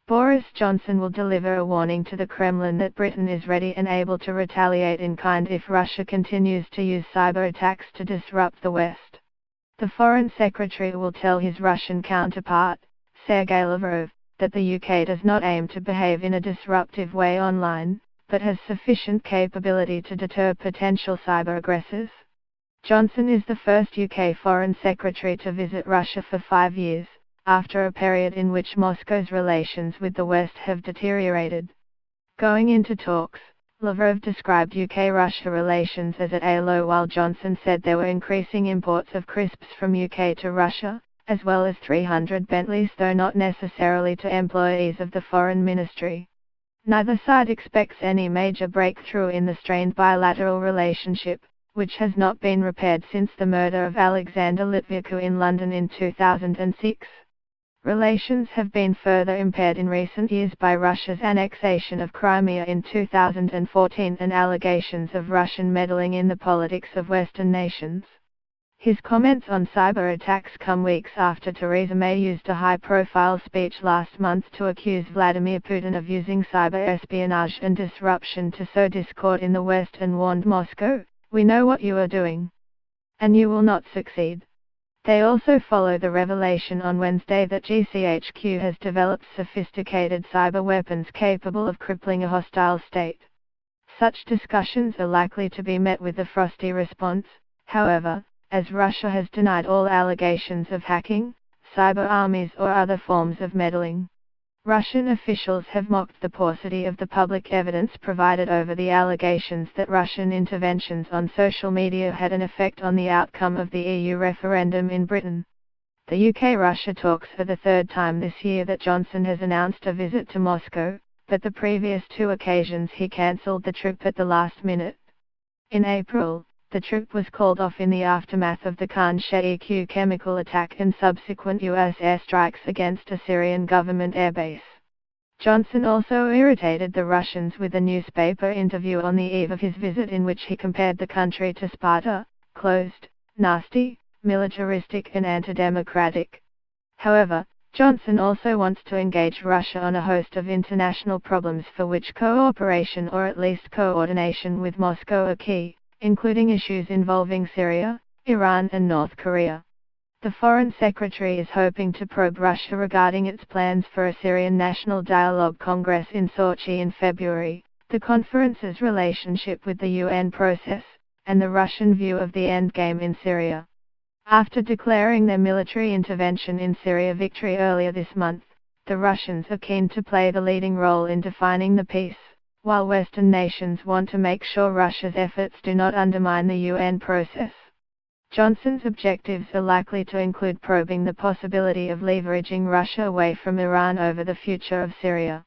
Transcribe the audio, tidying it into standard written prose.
Boris Johnson will deliver a warning to the Kremlin that Britain is ready and able to retaliate in kind if Russia continues to use cyber attacks to disrupt the West. The Foreign Secretary will tell his Russian counterpart, Sergei Lavrov, that the UK does not aim to behave in a disruptive way online, but has sufficient capability to deter potential cyber aggressors. Johnson is the first UK Foreign Secretary to visit Russia for 5 years, after a period in which Moscow's relations with the West have deteriorated. Going into talks, Lavrov described UK-Russia relations as at a low, while Johnson said there were increasing imports of crisps from UK to Russia, as well as 300 Bentleys, though not necessarily to employees of the Foreign Ministry. Neither side expects any major breakthrough in the strained bilateral relationship, which has not been repaired since the murder of Alexander Litvinenko in London in 2006. Relations have been further impaired in recent years by Russia's annexation of Crimea in 2014 and allegations of Russian meddling in the politics of Western nations. His comments on cyber attacks come weeks after Theresa May used a high-profile speech last month to accuse Vladimir Putin of using cyber espionage and disruption to sow discord in the West and warned Moscow, "We know what you are doing. And you will not succeed." They also follow the revelation on Wednesday that GCHQ has developed sophisticated cyber weapons capable of crippling a hostile state. Such discussions are likely to be met with a frosty response, however, as Russia has denied all allegations of hacking, cyber armies or other forms of meddling. Russian officials have mocked the paucity of the public evidence provided over the allegations that Russian interventions on social media had an effect on the outcome of the EU referendum in Britain. The UK-Russia talks for the third time this year that Johnson has announced a visit to Moscow, but the previous 2 occasions he cancelled the trip at the last minute. In April, the trip was called off in the aftermath of the Khan Sheikh chemical attack and subsequent US airstrikes against a Syrian government airbase. Johnson also irritated the Russians with a newspaper interview on the eve of his visit in which he compared the country to Sparta, closed, nasty, militaristic and anti-democratic. However, Johnson also wants to engage Russia on a host of international problems for which cooperation or at least coordination with Moscow are key, including issues involving Syria, Iran and North Korea. The Foreign Secretary is hoping to probe Russia regarding its plans for a Syrian National Dialogue Congress in Sochi in February, the conference's relationship with the UN process, and the Russian view of the endgame in Syria. After declaring their military intervention in Syria victory earlier this month, the Russians are keen to play the leading role in defining the peace, while Western nations want to make sure Russia's efforts do not undermine the UN process. Johnson's objectives are likely to include probing the possibility of leveraging Russia away from Iran over the future of Syria.